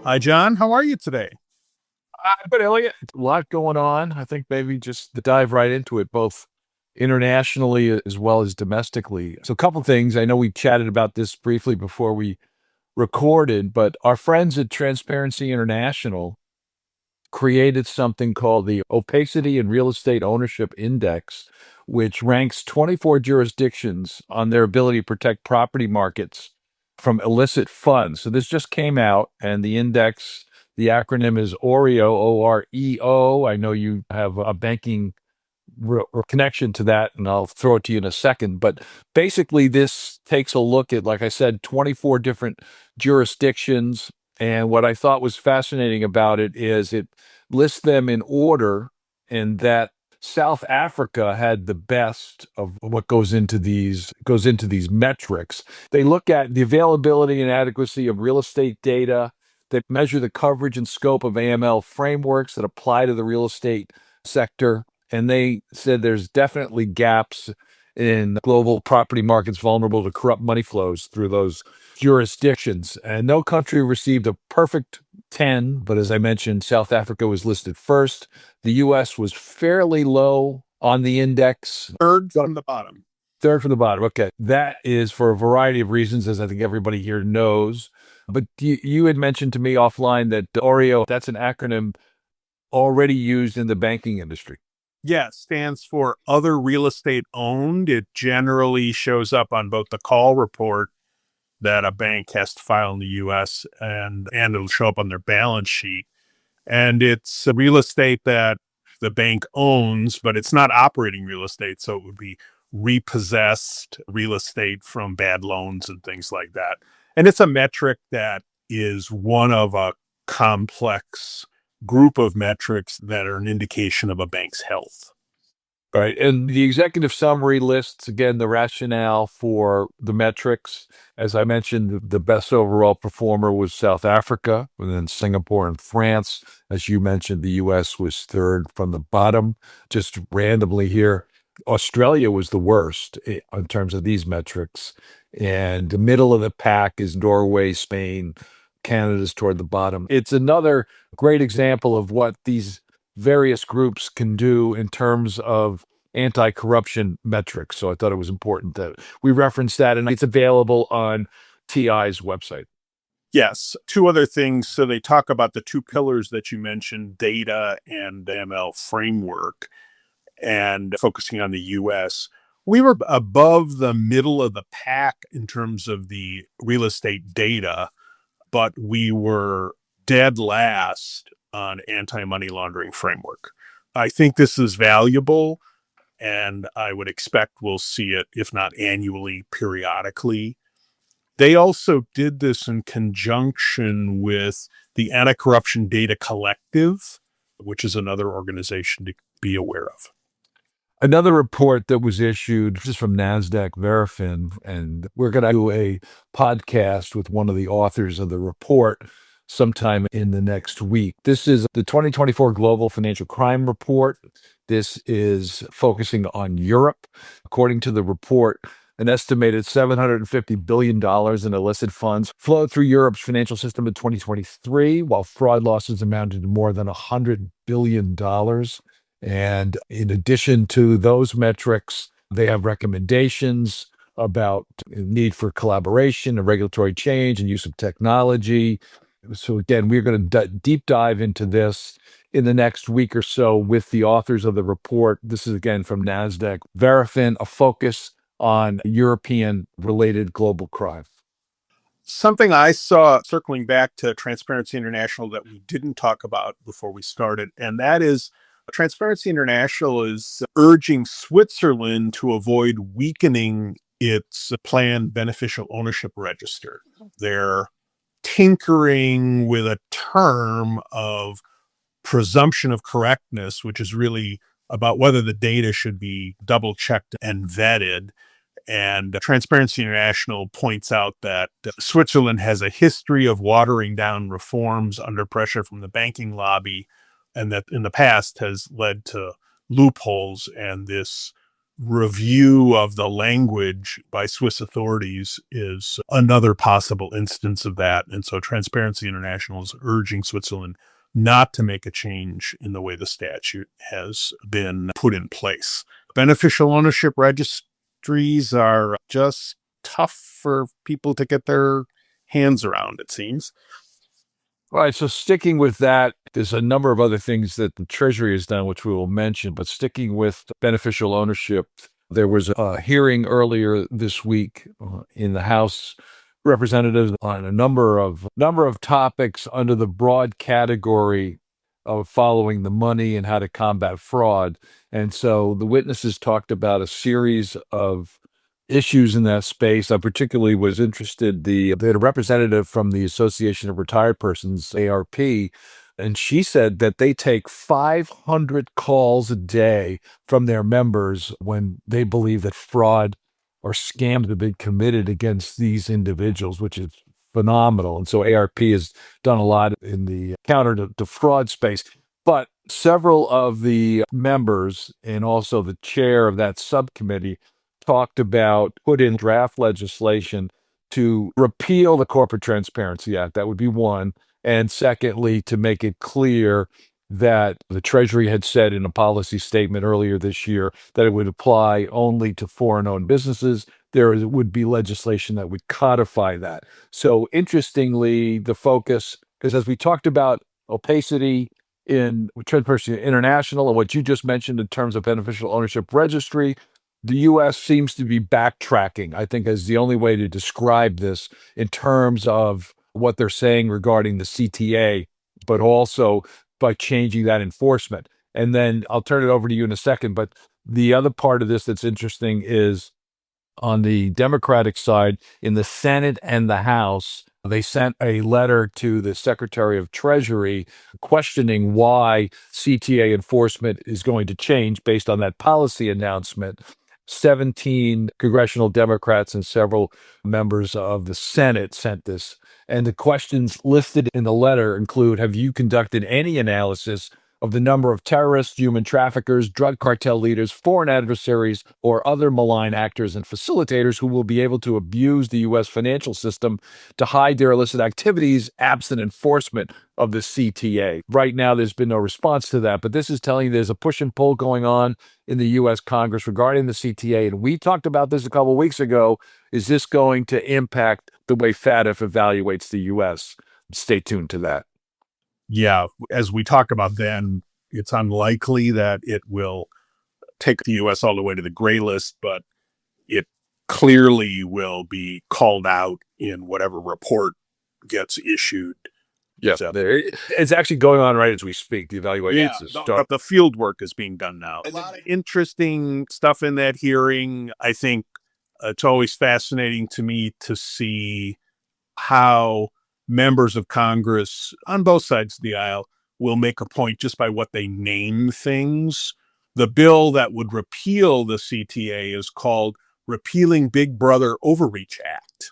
Hi, John. How are you today? But Elliot, a lot going on. I think maybe just to dive right into it, both internationally as well as domestically. So, a couple things. I know we chatted about this briefly before we recorded, but our friends at Transparency International created something called the Opacity and Real Estate Ownership Index, which ranks 24 jurisdictions on their ability to protect property markets from illicit funds. So this just came out, and the index, the acronym is OREO, OREO. I know you have a banking connection to that, and I'll throw it to you in a second. But basically, this takes a look at, like I said, 24 different jurisdictions. And what I thought was fascinating about it is it lists them in order, and that South Africa had the best of what goes into these metrics. They look at the availability and adequacy of real estate data. They measure the coverage and scope of AML frameworks that apply to the real estate sector, and they said there's definitely gaps in global property markets vulnerable to corrupt money flows through those jurisdictions. And no country received a perfect 10, but as I mentioned, South Africa was listed first. The US was fairly low on the index. Third from the bottom. Third from the bottom. Okay. That is for a variety of reasons, as I think everybody here knows. But you had mentioned to me offline that Oreo, that's an acronym already used in the banking industry. Yeah, it stands for other real estate owned. It generally shows up on both the call report that a bank has to file in the US and it'll show up on their balance sheet. And it's a real estate that the bank owns, but it's not operating real estate. So it would be repossessed real estate from bad loans and things like that. And it's a metric that is one of a complex group of metrics that are an indication of a bank's health. Right. And the executive summary lists, again, the rationale for the metrics. As I mentioned, the best overall performer was South Africa, and then Singapore and France. As you mentioned, the US was third from the bottom. Just randomly here, Australia was the worst in terms of these metrics. And the middle of the pack is Norway, Spain, Canada's toward the bottom. It's another great example of what these various groups can do in terms of anti-corruption metrics. So I thought it was important that we reference that, and it's available on TI's website. Yes. Two other things. So they talk about the two pillars that you mentioned, data and ML framework, and focusing on the US. We were above the middle of the pack in terms of the real estate data, but we were dead last on anti money laundering framework. I think this is valuable, and I would expect we'll see it, if not annually, periodically. They also did this in conjunction with the Anti Corruption Data Collective, which is another organization to be aware of. Another report that was issued just from NASDAQ Verifin, and we're going to do a podcast with one of the authors of the report sometime in the next week. This is the 2024 Global Financial Crime Report. This is focusing on Europe. According to the report, an estimated $750 billion in illicit funds flowed through Europe's financial system in 2023, while fraud losses amounted to more than $100 billion. And in addition to those metrics, they have recommendations about need for collaboration and regulatory change and use of technology. So again, we're going to deep dive into this in the next week or so with the authors of the report. This is again from NASDAQ Verifin, a focus on European related global crime. Something I saw circling back to Transparency International that we didn't talk about before we started, and that is Transparency International is urging Switzerland to avoid weakening its planned beneficial ownership register. They're tinkering with a term of presumption of correctness, which is really about whether the data should be double checked and vetted. And Transparency International points out that Switzerland has a history of watering down reforms under pressure from the banking lobby, and that in the past has led to loopholes. And this review of the language by Swiss authorities is another possible instance of that. And so Transparency International is urging Switzerland not to make a change in the way the statute has been put in place. Beneficial ownership registries are just tough for people to get their hands around, it seems. All right, so sticking with that, there's a number of other things that the Treasury has done, which we will mention, but sticking with beneficial ownership, there was a hearing earlier this week in the House Representatives on a number of topics under the broad category of following the money and how to combat fraud. And so the witnesses talked about a series of issues in that space. I particularly was interested. They had a representative from the Association of Retired Persons, ARP, and she said that they take 500 calls a day from their members when they believe that fraud or scams have been committed against these individuals, which is phenomenal. And so ARP has done a lot in the counter to fraud space. But several of the members and also the chair of that subcommittee talked about put in draft legislation to repeal the Corporate Transparency Act. That would be one. And secondly, to make it clear that the Treasury had said in a policy statement earlier this year that it would apply only to foreign-owned businesses. There would be legislation that would codify that. So interestingly, the focus, because as we talked about opacity in Transparency International and what you just mentioned in terms of beneficial ownership registry, the U.S. seems to be backtracking, I think, is the only way to describe this in terms of what they're saying regarding the CTA, but also by changing that enforcement. And then I'll turn it over to you in a second. But the other part of this that's interesting is on the Democratic side, in the Senate and the House, they sent a letter to the Secretary of Treasury questioning why CTA enforcement is going to change based on that policy announcement. 17 congressional Democrats and several members of the Senate sent this. And the questions listed in the letter include, have you conducted any analysis of the number of terrorists, human traffickers, drug cartel leaders, foreign adversaries, or other malign actors and facilitators who will be able to abuse the U.S. financial system to hide their illicit activities absent enforcement of the CTA? Right now, there's been no response to that, but this is telling you there's a push and pull going on in the U.S. Congress regarding the CTA. And we talked about this a couple of weeks ago. Is this going to impact the way FATF evaluates the U.S.? Stay tuned to that. Yeah, as we talk about then, it's unlikely that it will take the U.S. all the way to the gray list, but it clearly will be called out in whatever report gets issued. Yes, So, it's actually going on right as we speak. The evaluation is but the field work is being done now. A lot of interesting stuff in that hearing. I think it's always fascinating to me to see how members of Congress on both sides of the aisle will make a point just by what they name things. The bill that would repeal the CTA is called Repealing Big Brother Overreach Act.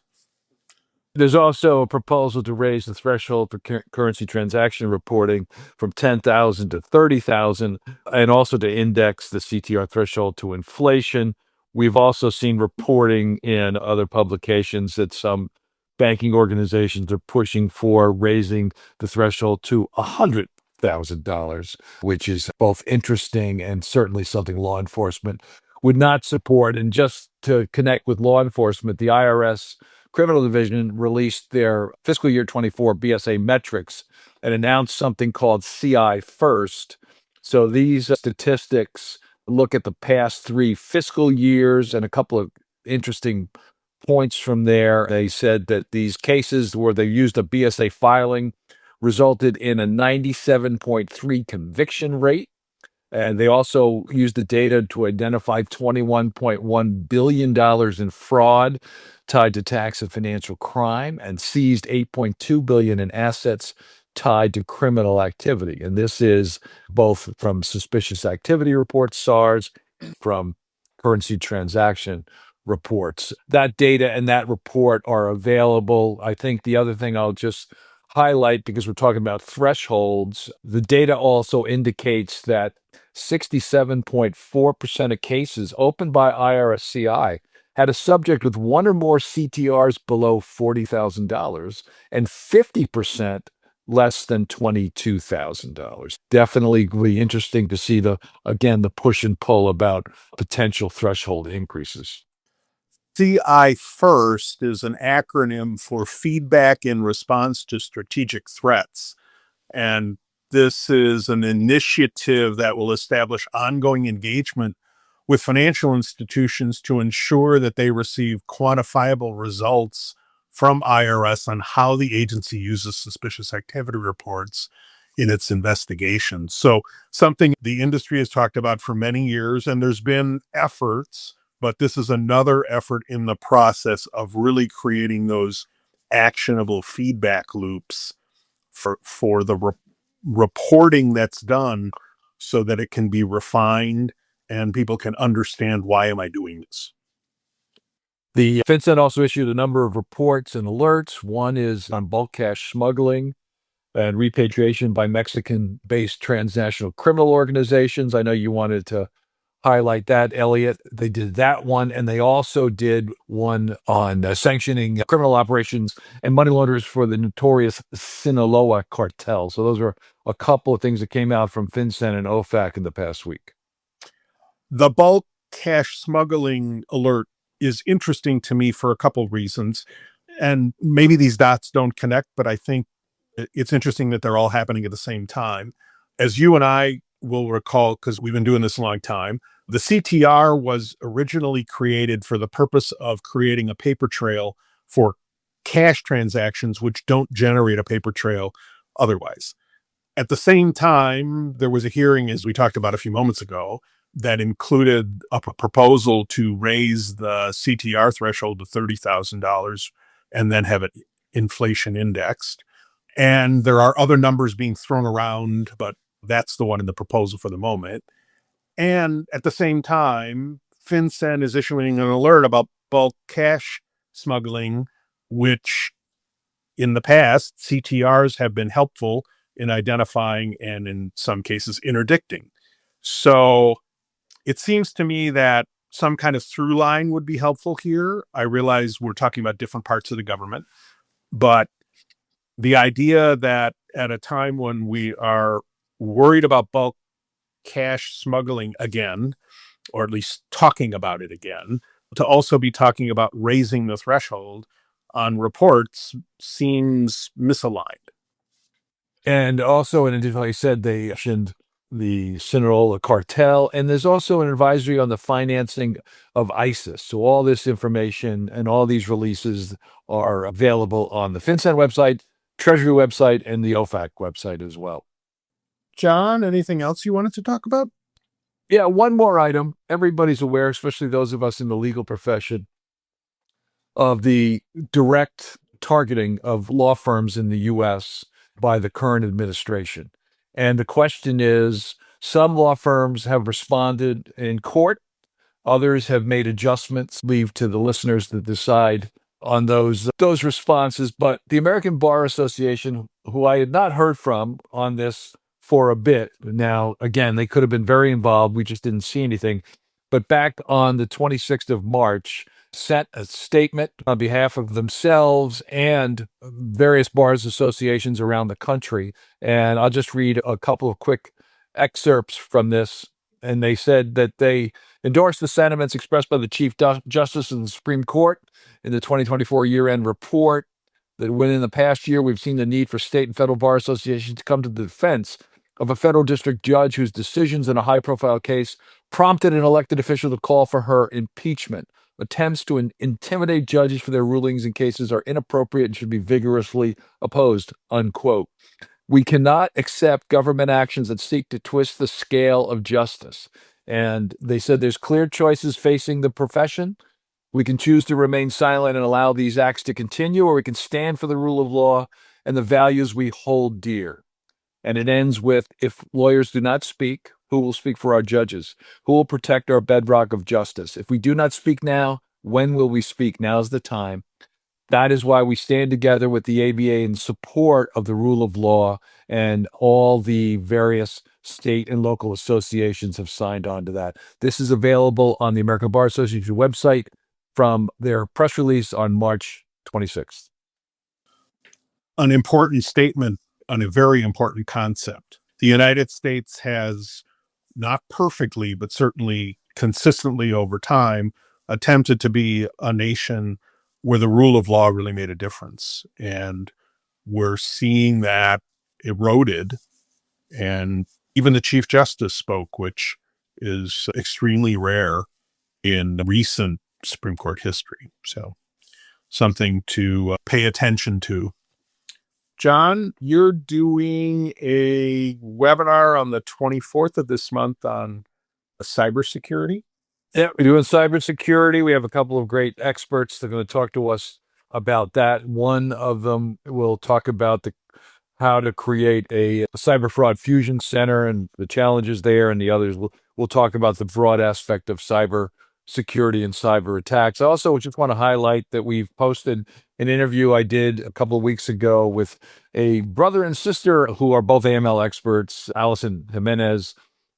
There's also a proposal to raise the threshold for currency transaction reporting from 10,000 to 30,000, and also to index the CTR threshold to inflation. We've also seen reporting in other publications that some banking organizations are pushing for raising the threshold to $100,000, which is both interesting and certainly something law enforcement would not support. And just to connect with law enforcement, the IRS Criminal Division released their fiscal year 24 BSA metrics and announced something called CI First. So these statistics look at the past 3 fiscal years and a couple of interesting points from there. They said that these cases where they used a BSA filing resulted in a 97.3 conviction rate. And they also used the data to identify $21.1 billion in fraud tied to tax and financial crime, and seized $8.2 billion in assets tied to criminal activity. And this is both from suspicious activity reports, SARS, from currency transaction reports. That data and that report are available. I think the other thing I'll just highlight, because we're talking about thresholds, the data also indicates that 67.4% of cases opened by IRS-CI had a subject with one or more CTRs below $40,000 and 50% less than $22,000. Definitely be interesting to see the push and pull about potential threshold increases. CI FIRST is an acronym for Feedback in Response to Strategic Threats. And this is an initiative that will establish ongoing engagement with financial institutions to ensure that they receive quantifiable results from IRS on how the agency uses suspicious activity reports in its investigations. So, something the industry has talked about for many years, and there's been efforts, but this is another effort in the process of really creating those actionable feedback loops for the reporting that's done so that it can be refined and people can understand, why am I doing this? The FinCEN also issued a number of reports and alerts. One is on bulk cash smuggling and repatriation by Mexican-based transnational criminal organizations. I know you wanted to highlight that, Elliot. They did that one, and they also did one on sanctioning criminal operations and money launderers for the notorious Sinaloa cartel. So those are a couple of things that came out from FinCEN and OFAC in the past week. The bulk cash smuggling alert is interesting to me for a couple of reasons. And maybe these dots don't connect, but I think it's interesting that they're all happening at the same time. As you and I will recall, because we've been doing this a long time, the CTR was originally created for the purpose of creating a paper trail for cash transactions, which don't generate a paper trail otherwise. At the same time, there was a hearing, as we talked about a few moments ago, that included a proposal to raise the CTR threshold to $30,000 and then have it inflation indexed. And there are other numbers being thrown around, but that's the one in the proposal for the moment. And at the same time, FinCEN is issuing an alert about bulk cash smuggling, which in the past, CTRs have been helpful in identifying and in some cases interdicting. So it seems to me that some kind of through line would be helpful here. I realize we're talking about different parts of the government, but the idea that at a time when we are worried about bulk cash smuggling again, or at least talking about it again, to also be talking about raising the threshold on reports seems misaligned. And also, in addition, like I said, they mentioned the Sinaloa cartel, and there's also an advisory on the financing of ISIS. So all this information and all these releases are available on the FinCEN website, Treasury website, and the OFAC website as well. John, anything else you wanted to talk about? Yeah, one more item. Everybody's aware, especially those of us in the legal profession, of the direct targeting of law firms in the U.S. by the current administration. And the question is, some law firms have responded in court. Others have made adjustments. Leave to the listeners to decide on those responses. But the American Bar Association, who I had not heard from on this for a bit now, again, they could have been very involved. We just didn't see anything. But back on the 26th of March, sent a statement on behalf of themselves and various bars associations around the country. And I'll just read a couple of quick excerpts from this. And they said that they endorsed the sentiments expressed by the Chief Justice of the Supreme Court in the 2024 year-end report, that within the past year, we've seen the need for state and federal bar associations to come to the defense of a federal district judge whose decisions in a high-profile case prompted an elected official to call for her impeachment. Attempts to intimidate judges for their rulings in cases are inappropriate and should be vigorously opposed, unquote. We cannot accept government actions that seek to twist the scale of justice. And they said there's clear choices facing the profession. We can choose to remain silent and allow these acts to continue, or we can stand for the rule of law and the values we hold dear. And it ends with, if lawyers do not speak, who will speak for our judges? Who will protect our bedrock of justice? If we do not speak now, when will we speak? Now's the time. That is why we stand together with the ABA in support of the rule of law and all the various state and local associations have signed on to that. This is available on the American Bar Association website from their press release on March 26th. An important statement on a very important concept. The United States has, not perfectly, but certainly consistently over time, attempted to be a nation where the rule of law really made a difference. And we're seeing that eroded. And even the Chief Justice spoke, which is extremely rare in recent Supreme Court history. So something to pay attention to. John, you're doing a webinar on the 24th of this month on cybersecurity. Yeah, we're doing cybersecurity. We have a couple of great experts that are going to talk to us about that. One of them will talk about how to create a cyber fraud fusion center and the challenges there, and the others will talk about the broad aspect of cyber security and cyber attacks. I also just want to highlight that we've posted an interview I did a couple of weeks ago with a brother and sister who are both AML experts, Allison Jimenez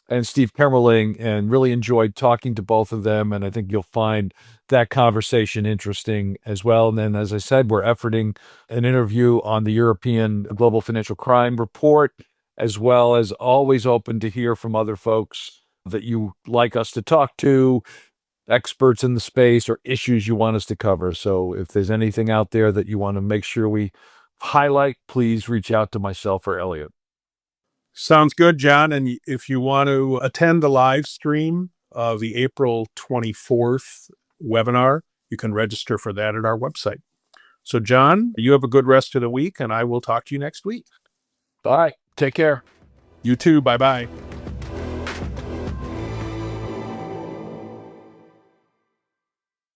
and Steve Kemmerling, and really enjoyed talking to both of them. And I think you'll find that conversation interesting as well. And then, as I said, we're efforting an interview on the European Global Financial Crime Report, as well as always open to hear from other folks that you like us to talk to, experts in the space, or issues you want us to cover. So if there's anything out there that you want to make sure we highlight, please reach out to myself or Elliot. Sounds good, John. And if you want to attend the live stream of the April 24th webinar, you can register for that at our website. So, John, you have a good rest of the week, and I will talk to you next week. Bye. Take care. You too. Bye-bye.